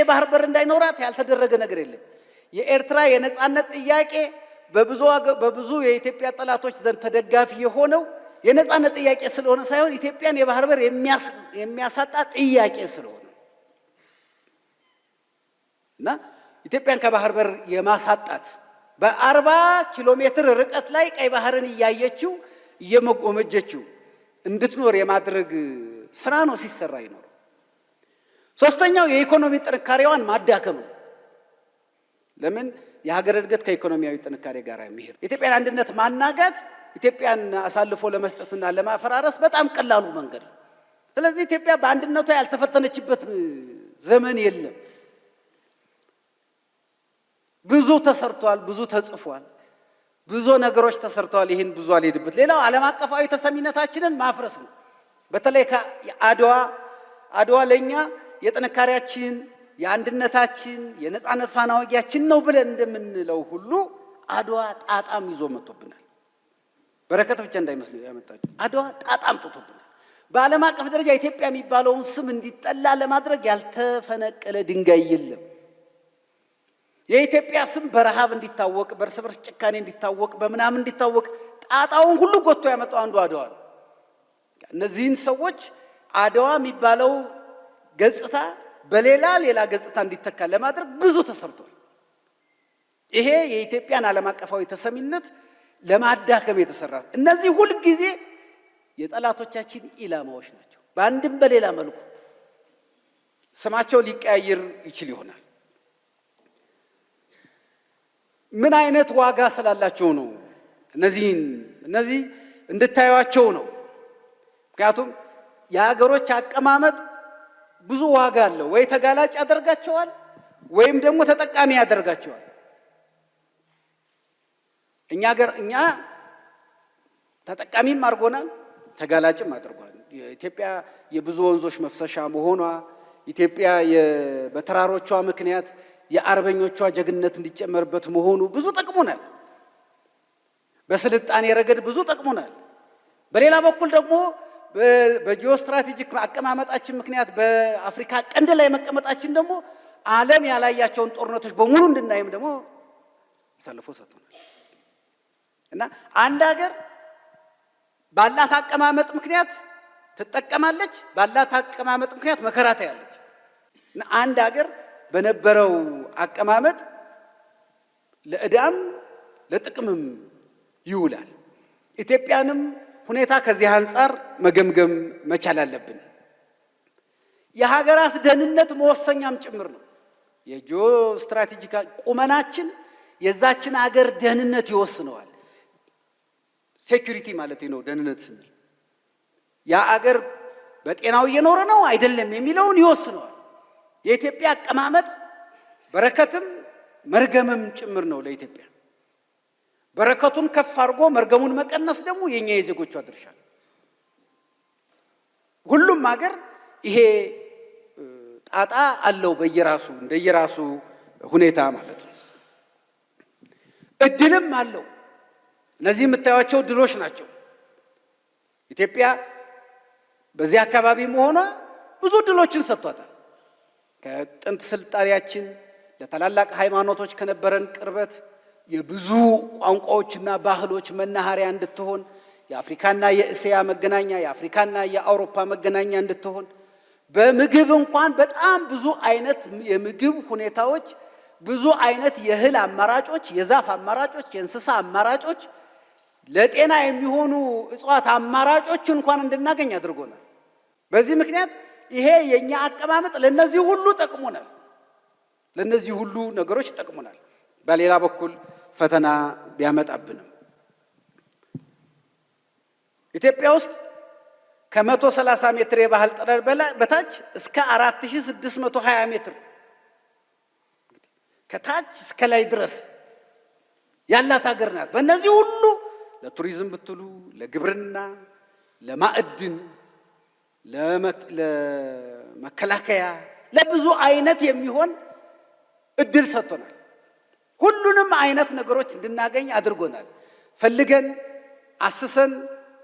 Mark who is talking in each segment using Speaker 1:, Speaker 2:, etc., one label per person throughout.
Speaker 1: የባህር በር እንዳይኖራት ያልተደረገ ነገር የለም። የኤርትራ የነጻነት ጥያቄ በብዙ የኢትዮጵያ ጠላቶች ዘንድ ተደጋፊ የሆነው የነጻነት ጥያቄ ስለሆነ ሳይሆን ኢትዮጵያን የባህር በር የሚያሳጣ ጥያቄ ስለሆነ እና ኢትዮጵያን ከባህር በር የማሳጣት በ40 ኪሎ ሜትር ርቀት ላይ ቀይ ባህርን እያየችው እየመጎመጀችው እንድትኖር የማድረግ ስራ ነው ሲሰራ ይኖር። ሶስተኛው የኢኮኖሚ ጥንካሬዋን ማዳከም ነው። ለምን የሀገር እድገት ከኢኮኖሚያዊ ጥንካሬ ጋር የሚሄድ ኢትዮጵያን አንድነት ማናጋት ኢትዮጵያን አሳልፎ ለመስጠትና ለማፈራረስ በጣም ቀላሉ መንገድ ነው። ስለዚህ ኢትዮጵያ በአንድነቷ ያልተፈተነችበት ዘመን የለም። ብዙ ተሰርቷል፣ ብዙ ተጽፏል፣ ብዙ ነገሮች ተሰርተዋል። ይህን ብዙ አልሄድበት። ሌላው ዓለም አቀፋዊ ተሰሚነታችንን ማፍረስ ነው። በተለይ አድዋ ለኛ የጥንካሬያችን የአንድነታችን የነጻነት ፋና ወጊያችን ነው ብለን እንደምንለው ሁሉ አድዋ ጣጣም ይዞ መጥቶብናል። በረከት ብቻ እንዳይመስል ያመጣችው አድዋ ጣጣም ጥቶብናል። በዓለም አቀፍ ደረጃ ኢትዮጵያ የሚባለውን ስም እንዲጠላ ለማድረግ ያልተፈነቀለ ድንጋይ የለም። የኢትዮጵያ ስም በረሃብ እንዲታወቅ፣ በእርስ በርስ ጭካኔ እንዲታወቅ፣ በምናምን እንዲታወቅ ጣጣውን ሁሉ ጎትቶ ያመጣው አንዱ አድዋ ነው። እነዚህን ሰዎች አድዋ የሚባለው ገጽታ በሌላ ገጽታ እንዲተካ ለማድረግ ብዙ ተሰርቷል። ይሄ የኢትዮጵያን ዓለም አቀፋዊ ተሰሚነት ለማዳከም የተሰራ እነዚህ ሁሉ ጊዜ የጠላቶቻችን ኢላማዎች ናቸው። በአንድም በሌላ መልኩ ስማቸው ሊቀያየር ይችል ይሆናል። ምን አይነት ዋጋ ስላላቸው ነው እነዚህ እንድታዩዋቸው ነው። ምክንያቱም የሀገሮች አቀማመጥ ብዙ ዋጋ አለው። ወይ ተጋላጭ ያደርጋቸዋል ወይም ደግሞ ተጠቃሚ ያደርጋቸዋል። እኛ ተጠቃሚም አድርጎናል፣ ተጋላጭም አድርጓል። ኢትዮጵያ የብዙ ወንዞች መፍሰሻ መሆኗ፣ ኢትዮጵያ በተራሮቿ ምክንያት የአርበኞቿ ጀግንነት እንዲጨመርበት መሆኑ ብዙ ጠቅሞናል። በስልጣኔ ረገድ ብዙ ጠቅሞናል። በሌላ በኩል ደግሞ በጂኦስትራቴጂክ አቀማመጣችን ምክንያት በአፍሪካ ቀንድ ላይ መቀመጣችን ደግሞ ዓለም ያላያቸውን ጦርነቶች በሙሉ እንድናይም ደግሞ አሳልፎ ሰጥቶናል። እና አንድ ሀገር ባላት አቀማመጥ ምክንያት ትጠቀማለች፣ ባላት አቀማመጥ ምክንያት መከራ ታያለች። እና አንድ ሀገር በነበረው አቀማመጥ ለዕዳም ለጥቅምም ይውላል። ኢትዮጵያንም ሁኔታ ከዚህ አንጻር መገምገም መቻል አለብን። የሀገራት ደህንነት መወሰኛም ጭምር ነው። የጂኦ ስትራቴጂክ ቁመናችን የዛችን ሀገር ደህንነት ይወስነዋል። ሴኩሪቲ ማለት ነው ደህንነት ስንል ያ ሀገር በጤናው እየኖረ ነው አይደለም የሚለውን ይወስነዋል። የኢትዮጵያ አቀማመጥ በረከትም መርገምም ጭምር ነው ለኢትዮጵያ። በረከቱን ከፍ አድርጎ መርገሙን መቀነስ ደግሞ የኛ የዜጎቿ ድርሻ ነው። ሁሉም ሀገር ይሄ ጣጣ አለው እንደየራሱ ሁኔታ ማለት ነው። እድልም አለው። እነዚህ የምታዩቸው ድሎች ናቸው። ኢትዮጵያ በዚህ አካባቢ መሆኗ ብዙ ድሎችን ሰጥቷታል። ከጥንት ስልጣኔያችን ለታላላቅ ሃይማኖቶች ከነበረን ቅርበት የብዙ ቋንቋዎችና ባህሎች መናኸሪያ እንድትሆን፣ የአፍሪካና የእስያ መገናኛ፣ የአፍሪካና የአውሮፓ መገናኛ እንድትሆን፣ በምግብ እንኳን በጣም ብዙ አይነት የምግብ ሁኔታዎች፣ ብዙ አይነት የእህል አማራጮች፣ የዛፍ አማራጮች፣ የእንስሳ አማራጮች፣ ለጤና የሚሆኑ እጽዋት አማራጮች እንኳን እንድናገኝ አድርጎናል። በዚህ ምክንያት ይሄ የኛ አቀማመጥ ለነዚህ ሁሉ ጠቅሞናል። ለነዚህ ሁሉ ነገሮች ጠቅሞናል። በሌላ በኩል ፈተና ቢያመጣብንም ኢትዮጵያ ውስጥ ከ130 ሜትር የባህር ጠለል በታች እስከ 4620 ሜትር ከታች እስከ ላይ ድረስ ያላት ሀገር ናት። በእነዚህ ሁሉ ለቱሪዝም ብትሉ፣ ለግብርና፣ ለማዕድን፣ ለመከላከያ፣ ለብዙ አይነት የሚሆን እድል ሰጥቶናል። ሁሉንም አይነት ነገሮች እንድናገኝ አድርጎናል። ፈልገን አስሰን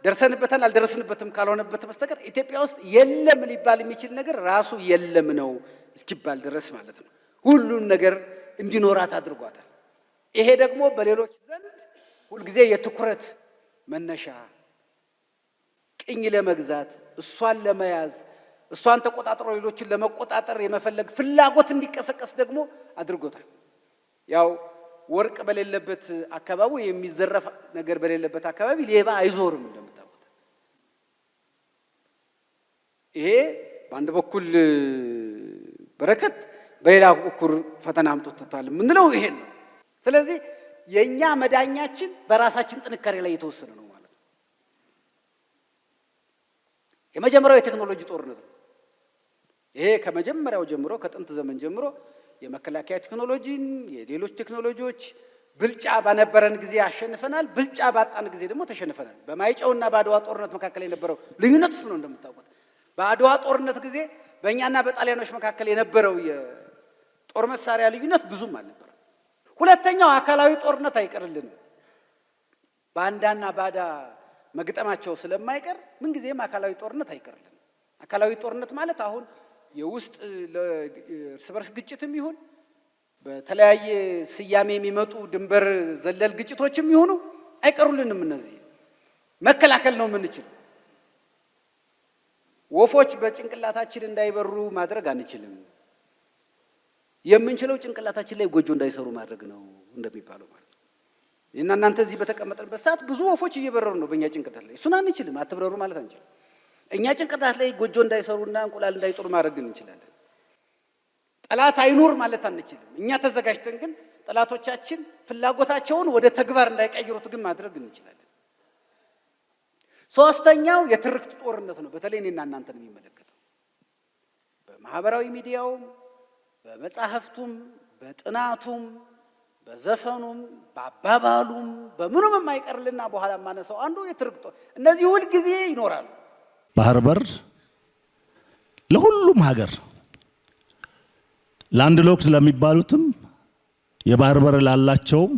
Speaker 1: ደርሰንበታል አልደረስንበትም ካልሆነበት በስተቀር ኢትዮጵያ ውስጥ የለም ሊባል የሚችል ነገር ራሱ የለም ነው እስኪባል ድረስ ማለት ነው። ሁሉም ነገር እንዲኖራት አድርጓታል። ይሄ ደግሞ በሌሎች ዘንድ ሁልጊዜ የትኩረት መነሻ፣ ቅኝ ለመግዛት እሷን ለመያዝ እሷን ተቆጣጥሮ ሌሎችን ለመቆጣጠር የመፈለግ ፍላጎት እንዲቀሰቀስ ደግሞ አድርጎታል። ያው ወርቅ በሌለበት አካባቢ የሚዘረፍ ነገር በሌለበት አካባቢ ሌባ አይዞርም እንደምታውቁት። ይሄ በአንድ በኩል በረከት በሌላ በኩል ፈተና አምጥቶታል የምንለው ይሄን ነው። ስለዚህ የኛ መዳኛችን በራሳችን ጥንካሬ ላይ የተወሰነ ነው ማለት ነው። የመጀመሪያው የቴክኖሎጂ ጦርነት ነው። ይሄ ከመጀመሪያው ጀምሮ ከጥንት ዘመን ጀምሮ የመከላከያ ቴክኖሎጂን የሌሎች ቴክኖሎጂዎች ብልጫ ባነበረን ጊዜ አሸንፈናል፣ ብልጫ ባጣን ጊዜ ደግሞ ተሸንፈናል። በማይጨውና በአድዋ ጦርነት መካከል የነበረው ልዩነት እሱ ነው እንደምታውቁት። በአድዋ ጦርነት ጊዜ በእኛና በጣሊያኖች መካከል የነበረው የጦር መሳሪያ ልዩነት ብዙም አልነበረም። ሁለተኛው አካላዊ ጦርነት አይቀርልንም። ባንዳና ባዳ መግጠማቸው ስለማይቀር ምንጊዜም አካላዊ ጦርነት አይቀርልንም። አካላዊ ጦርነት ማለት አሁን የውስጥ እርስ በርስ ግጭትም ይሁን በተለያየ ስያሜ የሚመጡ ድንበር ዘለል ግጭቶችም ይሁኑ አይቀሩልንም። እነዚህ መከላከል ነው የምንችለው። ወፎች በጭንቅላታችን እንዳይበሩ ማድረግ አንችልም። የምንችለው ጭንቅላታችን ላይ ጎጆ እንዳይሰሩ ማድረግ ነው እንደሚባለው ማለት ነው። እና እናንተ እዚህ በተቀመጥንበት ሰዓት ብዙ ወፎች እየበረሩ ነው በእኛ ጭንቅላት ላይ። እሱን አንችልም፣ አትብረሩ ማለት አንችልም። እኛ ጭንቅላት ላይ ጎጆ እንዳይሰሩና እንቁላል እንዳይጥሉ ማድረግ እንችላለን። ጠላት አይኑር ማለት አንችልም። እኛ ተዘጋጅተን ግን ጠላቶቻችን ፍላጎታቸውን ወደ ተግባር እንዳይቀይሩት ግን ማድረግ እንችላለን። ሶስተኛው የትርክት ጦርነት ነው። በተለይ እኔና እናንተን የሚመለከተው በማህበራዊ ሚዲያውም በመጻሕፍቱም በጥናቱም በዘፈኑም በአባባሉም በምኑም የማይቀርልና በኋላ ማነሳው አንዱ የትርክት እነዚህ ሁል ጊዜ ይኖራሉ።
Speaker 2: ባህር በር ለሁሉም ሀገር ላንድ ሎክድ ለሚባሉትም የባህር በር ላላቸውም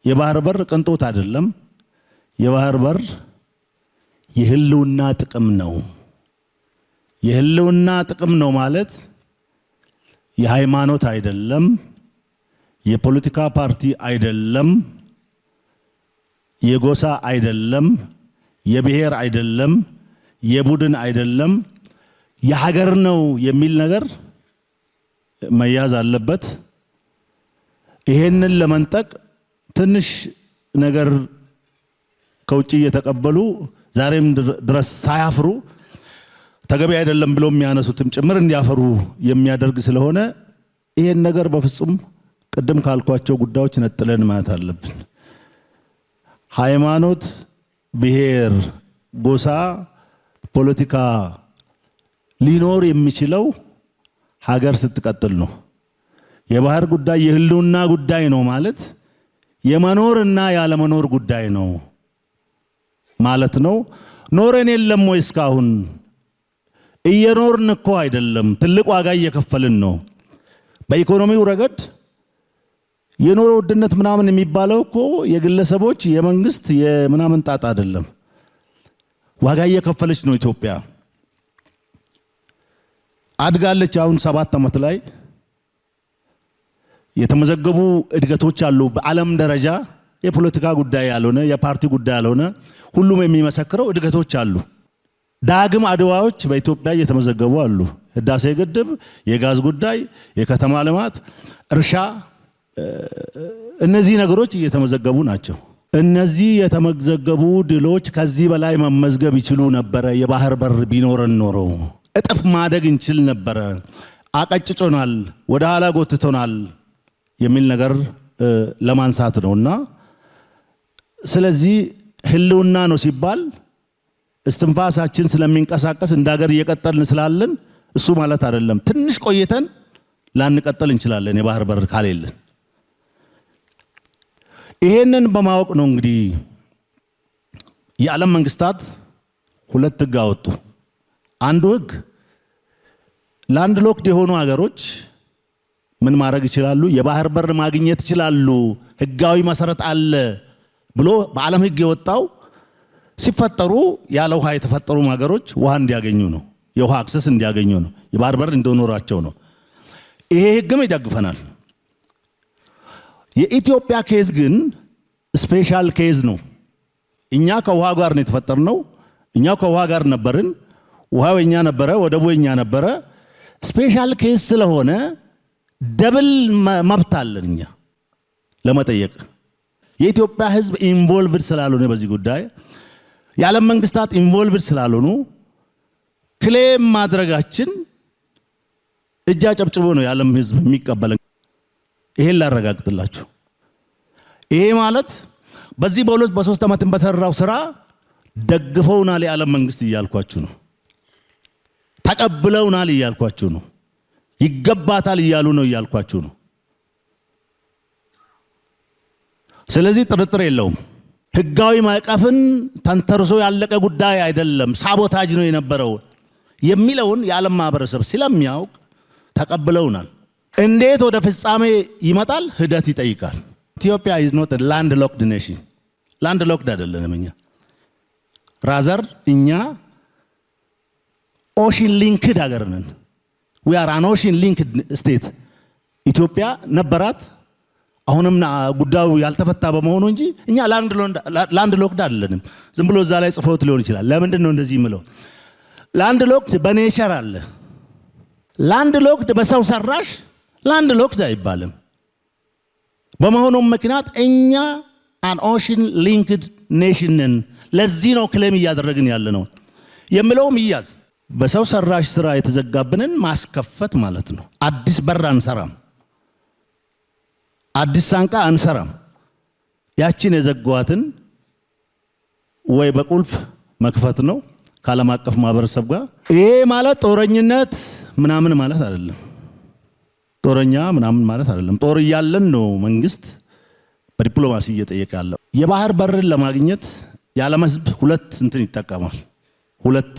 Speaker 2: የባህር በር ቅንጦት አይደለም። የባህር በር የህልውና ጥቅም ነው። የህልውና ጥቅም ነው ማለት የሃይማኖት አይደለም፣ የፖለቲካ ፓርቲ አይደለም፣ የጎሳ አይደለም፣ የብሔር አይደለም፣ የቡድን አይደለም፣ የሀገር ነው የሚል ነገር መያዝ አለበት። ይሄንን ለመንጠቅ ትንሽ ነገር ከውጭ እየተቀበሉ ዛሬም ድረስ ሳያፍሩ ተገቢ አይደለም ብለው የሚያነሱትም ጭምር እንዲያፈሩ የሚያደርግ ስለሆነ ይሄን ነገር በፍጹም ቅድም ካልኳቸው ጉዳዮች ነጥለን ማለት አለብን። ሃይማኖት፣ ብሔር፣ ጎሳ፣ ፖለቲካ ሊኖር የሚችለው ሀገር ስትቀጥል ነው። የባህር ጉዳይ የህልውና ጉዳይ ነው ማለት የመኖርና ያለመኖር ጉዳይ ነው ማለት ነው። ኖረን የለም ወይ? እስካሁን እየኖርን እኮ አይደለም፣ ትልቅ ዋጋ እየከፈልን ነው። በኢኮኖሚው ረገድ የኑሮ ውድነት ምናምን የሚባለው እኮ የግለሰቦች የመንግስት የምናምን ጣጣ አይደለም። ዋጋ እየከፈለች ነው ኢትዮጵያ። አድጋለች። አሁን 7 ዓመት ላይ የተመዘገቡ እድገቶች አሉ። በዓለም ደረጃ የፖለቲካ ጉዳይ ያልሆነ የፓርቲ ጉዳይ ያልሆነ ሁሉም የሚመሰክረው እድገቶች አሉ። ዳግም አድዋዎች በኢትዮጵያ እየተመዘገቡ አሉ። ህዳሴ ግድብ፣ የጋዝ ጉዳይ፣ የከተማ ልማት፣ እርሻ፣ እነዚህ ነገሮች እየተመዘገቡ ናቸው። እነዚህ የተመዘገቡ ድሎች ከዚህ በላይ መመዝገብ ይችሉ ነበረ። የባህር በር ቢኖረን ኖሮ እጥፍ ማደግ እንችል ነበረ። አቀጭጮናል፣ ወደ ኋላ ጎትቶናል የሚል ነገር ለማንሳት ነውና ስለዚህ ህልውና ነው ሲባል እስትንፋሳችን ስለሚንቀሳቀስ እንደ ሀገር እየቀጠልን ስላለን እሱ ማለት አይደለም። ትንሽ ቆይተን ላንቀጥል እንችላለን የባህር በር ካሌለን። ይሄንን በማወቅ ነው እንግዲህ የዓለም መንግስታት 2 ህግ አወጡ። አንዱ ህግ ላንድ ሎክድ የሆኑ ሀገሮች ምን ማድረግ ይችላሉ? የባህር በር ማግኘት ይችላሉ፣ ህጋዊ መሰረት አለ ብሎ በዓለም ህግ የወጣው ሲፈጠሩ ያለ ውሃ የተፈጠሩ ሀገሮች ውሃ እንዲያገኙ ነው፣ የውሃ አክሰስ እንዲያገኙ ነው፣ የባህር በር እንዲኖራቸው ነው። ይሄ ህግም ይደግፈናል። የኢትዮጵያ ኬዝ ግን ስፔሻል ኬዝ ነው። እኛ ከውሃ ጋር ነው የተፈጠርነው። እኛ ከውሃ ጋር ነበርን። ውሃው የኛ ነበረ፣ ወደቡ የኛ ነበረ። ስፔሻል ኬዝ ስለሆነ ደብል መብት አለን እኛ ለመጠየቅ። የኢትዮጵያ ህዝብ ኢንቮልቭድ ስላልሆነ በዚህ ጉዳይ የዓለም መንግስታት ኢንቮልቭድ ስላልሆኑ ክሌም ማድረጋችን እጃ ጨብጭቦ ነው የዓለም ህዝብ የሚቀበለን። ይሄን ላረጋግጥላችሁ። ይሄ ማለት በዚህ በሁለት በሶስት ዓመት በተሰራው ስራ ደግፈውናል የዓለም መንግስት እያልኳችሁ ነው። ተቀብለውናል እያልኳችሁ ነው። ይገባታል እያሉ ነው እያልኳችሁ ነው። ስለዚህ ጥርጥር የለውም። ህጋዊ ማዕቀፍን ተንተርሶ ያለቀ ጉዳይ አይደለም፣ ሳቦታጅ ነው የነበረው የሚለውን የዓለም ማህበረሰብ ስለሚያውቅ ተቀብለውናል። እንዴት ወደ ፍጻሜ ይመጣል? ሂደት ይጠይቃል። ኢትዮጵያ is not a landlocked nation። landlocked አይደለንም እኛ። ራዘር እኛ ኦሽን ሊንክድ ሀገር ነን። we are an ocean linked state። ኢትዮጵያ ነበራት፣ አሁንም ጉዳዩ ያልተፈታ በመሆኑ እንጂ እኛ ላንድ ሎክድ አይደለንም። ዝም ብሎ እዛ ላይ ጽፎት ሊሆን ይችላል። ለምንድን ነው እንደዚህ የምለው? ላንድ ሎክድ በኔቸር አለ። ላንድ ሎክድ በሰው ሰራሽ ላንድ ሎክድ አይባልም። በመሆኑም ምክንያት እኛ አን ኦሽን ሊንክድ ኔሽን ነን። ለዚህ ነው ክሌም እያደረግን ያለ ነው የምለውም ይያዝ። በሰው ሰራሽ ስራ የተዘጋብንን ማስከፈት ማለት ነው። አዲስ በር አንሰራም፣ አዲስ ሳንቃ አንሰራም። ያችን የዘጓትን ወይ በቁልፍ መክፈት ነው ከዓለም አቀፍ ማህበረሰብ ጋር። ይሄ ማለት ጦረኝነት ምናምን ማለት አይደለም። ጦረኛ ምናምን ማለት አይደለም። ጦር እያለን ነው መንግስት በዲፕሎማሲ እየጠየቀ ያለው። የባህር በርን ለማግኘት የዓለም ህዝብ ሁለት እንትን ይጠቀማል፣ ሁለት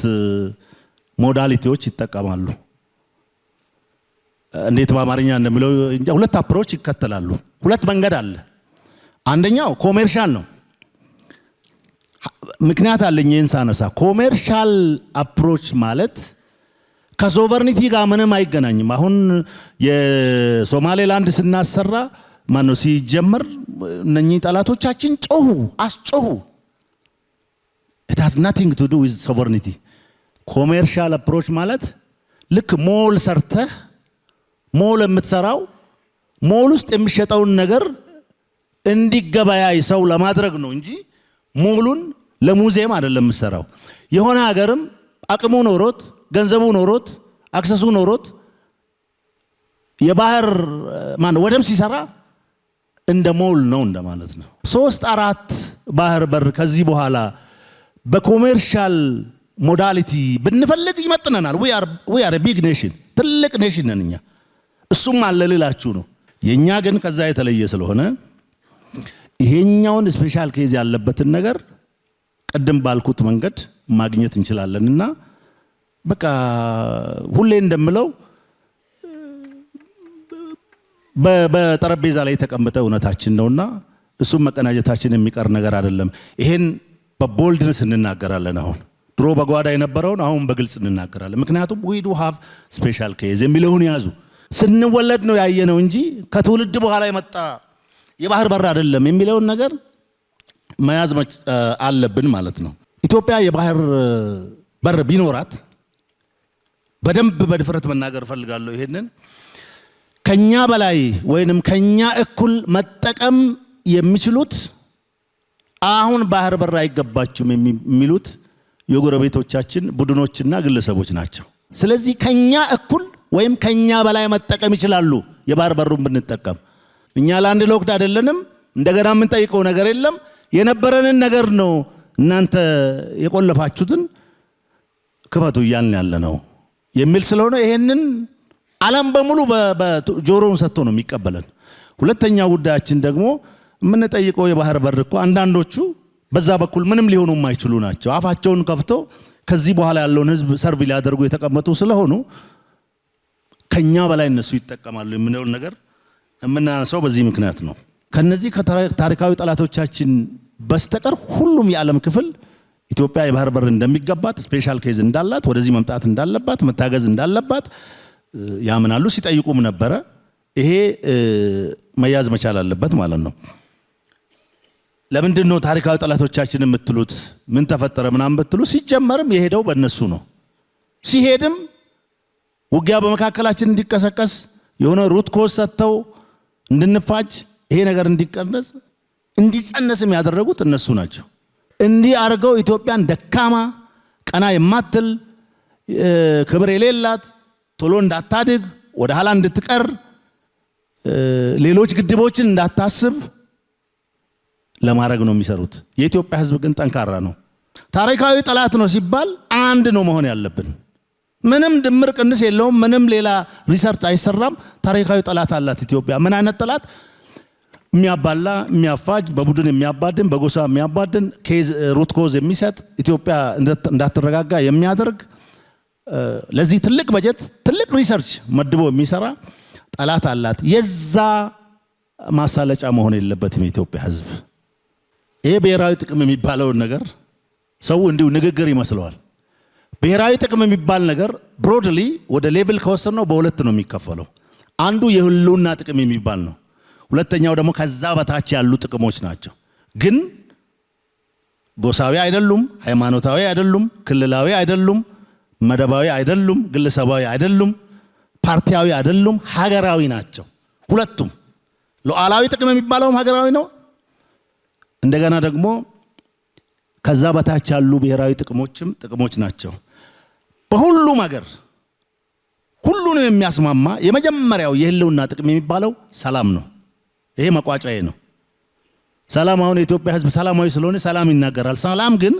Speaker 2: ሞዳሊቲዎች ይጠቀማሉ። እንዴት በአማርኛ እንደሚለው እንጃ፣ ሁለት አፕሮች ይከተላሉ። ሁለት መንገድ አለ። አንደኛው ኮሜርሻል ነው። ምክንያት አለኝ ይህን ሳነሳ። ኮሜርሻል አፕሮች ማለት ከሶቨርኒቲ ጋር ምንም አይገናኝም። አሁን የሶማሌላንድ ስናሰራ ማነው ሲጀመር እነኚህ ጠላቶቻችን ጮሁ፣ አስጮሁ። it has nothing to do with sovereignty። ኮሜርሻል አፕሮች ማለት ልክ ሞል ሰርተህ ሞል የምትሰራው ሞል ውስጥ የሚሸጠውን ነገር እንዲገበያይ ሰው ለማድረግ ነው እንጂ ሞሉን ለሙዚየም አይደለም የምትሰራው። የሆነ ሀገርም አቅሙ ኖሮት ገንዘቡ ኖሮት አክሰሱ ኖሮት የባህር ወደብ ሲሰራ እንደ ሞል ነው እንደማለት ነው። 3-4 ባህር በር ከዚህ በኋላ በኮሜርሻል ሞዳሊቲ ብንፈልግ ይመጥነናል። we are a big nation፣ ትልቅ ኔሽን ነን እኛ። እሱም አለልላችሁ ነው። የኛ ግን ከዛ የተለየ ስለሆነ ይሄኛውን ስፔሻል ኬዝ ያለበትን ነገር ቀደም ባልኩት መንገድ ማግኘት እንችላለንና በቃ ሁሌ እንደምለው በጠረጴዛ ላይ የተቀመጠ እውነታችን ነውና እሱም መቀናጀታችን የሚቀር ነገር አይደለም። ይሄን በቦልድነስ እንናገራለን። አሁን ድሮ በጓዳ የነበረውን አሁን በግልጽ እንናገራለን። ምክንያቱም we do have special case የሚለውን ያዙ። ስንወለድ ነው ያየነው እንጂ ከትውልድ በኋላ የመጣ የባህር በር አይደለም የሚለውን ነገር መያዝ አለብን ማለት ነው። ኢትዮጵያ የባህር በር ቢኖራት በደንብ በድፍረት መናገር ፈልጋለሁ። ይሄንን ከኛ በላይ ወይንም ከኛ እኩል መጠቀም የሚችሉት አሁን ባህር በር አይገባችሁም የሚሉት የጎረቤቶቻችን ቡድኖችና ግለሰቦች ናቸው። ስለዚህ ከኛ እኩል ወይም ከኛ በላይ መጠቀም ይችላሉ የባህር በሩን ብንጠቀም። እኛ ላንድ ሎክድ አይደለንም። እንደገና የምንጠይቀው ነገር የለም። የነበረንን ነገር ነው እናንተ የቆለፋችሁትን ክፈቱ እያልን ያለ ነው የሚል ስለሆነ ይሄንን ዓለም በሙሉ በጆሮውን ሰጥቶ ነው የሚቀበለን። ሁለተኛ ጉዳያችን ደግሞ የምንጠይቀው የባህር በር እኮ አንዳንዶቹ በዛ በኩል ምንም ሊሆኑ የማይችሉ ናቸው። አፋቸውን ከፍቶ ከዚህ በኋላ ያለውን ህዝብ ሰርቭ ሊያደርጉ የተቀመጡ ስለሆኑ ከኛ በላይ እነሱ ይጠቀማሉ የምንለው ነገር የምናነሳው በዚህ ምክንያት ነው። ከነዚህ ታሪካዊ ጠላቶቻችን በስተቀር ሁሉም የዓለም ክፍል ኢትዮጵያ የባህር በር እንደሚገባት ስፔሻል ኬዝ እንዳላት ወደዚህ መምጣት እንዳለባት መታገዝ እንዳለባት ያምናሉ ሲጠይቁም ነበረ ይሄ መያዝ መቻል አለበት ማለት ነው ለምንድነው ታሪካዊ ጠላቶቻችን የምትሉት ምን ተፈጠረ ምናምን ብትሉ ሲጀመርም የሄደው በእነሱ ነው ሲሄድም ውጊያ በመካከላችን እንዲቀሰቀስ የሆነ ሩት ኮስ ሰጥተው እንድንፋጅ ይሄ ነገር እንዲቀነስ እንዲጸነስም ያደረጉት እነሱ ናቸው እንዲህ አርገው ኢትዮጵያን ደካማ ቀና የማትል ክብር የሌላት ቶሎ እንዳታድግ ወደ ኋላ እንድትቀር ሌሎች ግድቦችን እንዳታስብ ለማድረግ ነው የሚሰሩት የኢትዮጵያ ህዝብ ግን ጠንካራ ነው ታሪካዊ ጠላት ነው ሲባል አንድ ነው መሆን ያለብን ምንም ድምር ቅንስ የለውም ምንም ሌላ ሪሰርች አይሰራም ታሪካዊ ጠላት አላት ኢትዮጵያ ምን አይነት ጠላት የሚያባላ የሚያፋጅ በቡድን የሚያባድን በጎሳ የሚያባድን ኬዝ ሩት ኮዝ የሚሰጥ ኢትዮጵያ እንዳትረጋጋ የሚያደርግ ለዚህ ትልቅ በጀት ትልቅ ሪሰርች መድቦ የሚሰራ ጠላት አላት የዛ ማሳለጫ መሆን የለበትም የኢትዮጵያ ህዝብ ይሄ ብሔራዊ ጥቅም የሚባለው ነገር ሰው እንዲሁ ንግግር ይመስለዋል ብሔራዊ ጥቅም የሚባል ነገር ብሮድሊ ወደ ሌቭል ከወሰነው በሁለት ነው የሚከፈለው አንዱ የህልውና ጥቅም የሚባል ነው ሁለተኛው ደግሞ ከዛ በታች ያሉ ጥቅሞች ናቸው ግን ጎሳዊ አይደሉም ሃይማኖታዊ አይደሉም ክልላዊ አይደሉም መደባዊ አይደሉም ግለሰባዊ አይደሉም ፓርቲያዊ አይደሉም ሀገራዊ ናቸው ሁለቱም ሉዓላዊ ጥቅም የሚባለው ሀገራዊ ነው እንደገና ደግሞ ከዛ በታች ያሉ ብሔራዊ ጥቅሞች ናቸው በሁሉም ሀገር ሁሉንም የሚያስማማ የመጀመሪያው የህልውና ጥቅም የሚባለው ሰላም ነው ይሄ መቋጫዬ ነው ሰላም አሁን የኢትዮጵያ ህዝብ ሰላማዊ ስለሆነ ሰላም ይናገራል ሰላም ግን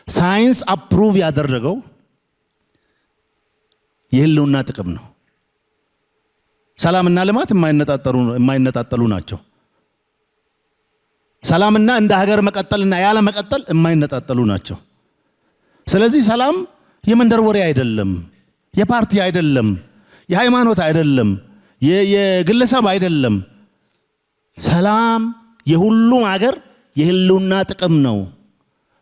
Speaker 2: ሳይንስ አፕሩቭ ያደረገው የህልውና ጥቅም ነው ሰላምና ልማት የማይነጣጠሉ ናቸው ሰላምና እንደ ሀገር መቀጠልና ያለ መቀጠል የማይነጣጠሉ ናቸው ስለዚህ ሰላም የመንደር ወሬ አይደለም የፓርቲ አይደለም የሃይማኖት አይደለም የግለሰብ አይደለም ሰላም የሁሉም ሀገር የህልውና ጥቅም ነው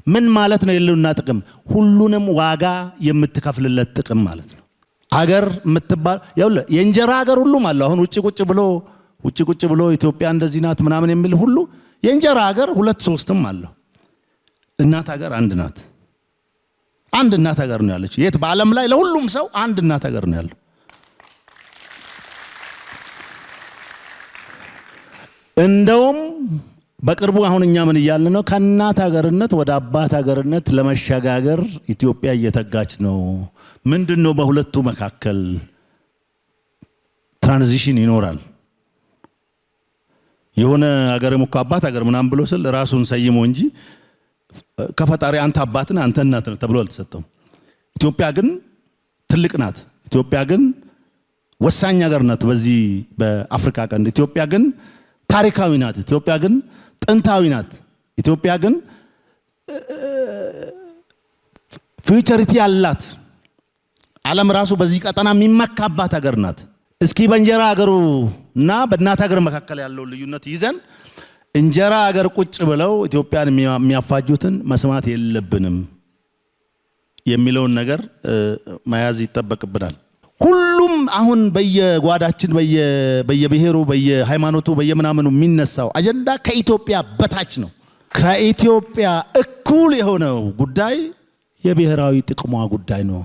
Speaker 2: ምን ማለት ነው የህልውና ጥቅም ሁሉንም ዋጋ የምትከፍልለት ጥቅም ማለት ነው ሀገር የምትባል የእንጀራ ሀገር ሁሉም አለ አሁን ውጪ ቁጭ ብሎ ኢትዮጵያ እንደዚህ ናት ምናምን የሚል ሁሉ የእንጀራ ሀገር ሁለት ሶስትም አለው እናት ሀገር አንድ ናት አንድ እናት ሀገር ነው ያለች የት በዓለም ላይ ለሁሉም ሰው አንድ እናት ሀገር ነው ያለው እንደውም በቅርቡ አሁን እኛ ምን እያልን ነው ከእናት ሀገርነት ወደ አባት ሀገርነት ለመሸጋገር ኢትዮጵያ እየተጋች ነው ምንድነው በሁለቱ መካከል ትራንዚሽን ይኖራል የሆነ ሀገርም እኮ አባት ሀገር ምናምን ብሎ ስል ራሱን ሰይሞ እንጂ ከፈጣሪ አንተ አባት ነህ አንተ እናት ነህ ተብሎ አልተሰጠም ኢትዮጵያ ግን ትልቅ ናት ኢትዮጵያ ግን ወሳኝ ሀገር ናት በዚህ በአፍሪካ ቀንድ ኢትዮጵያ ግን ታሪካዊ ናት ኢትዮጵያ ግን ጥንታዊ ናት ኢትዮጵያ ግን ፊውቸሪቲ ያላት ዓለም ራሱ በዚህ ቀጠና የሚመካባት ሀገር ናት እስኪ በእንጀራ ሀገሩና በእናት ሀገር መካከል ያለው ልዩነት ይዘን እንጀራ ሀገር ቁጭ ብለው ኢትዮጵያን የሚያፋጁትን መስማት የለብንም የሚለውን ነገር መያዝ ይተበቅብናል ሁሉም አሁን በየጓዳችን በየብሔሩ በየሃይማኖቱ በየምናምኑ የሚነሳው አጀንዳ ከኢትዮጵያ በታች ነው ከኢትዮጵያ እኩል የሆነው ጉዳይ የብሔራዊ ጥቅሟ ጉዳይ ነው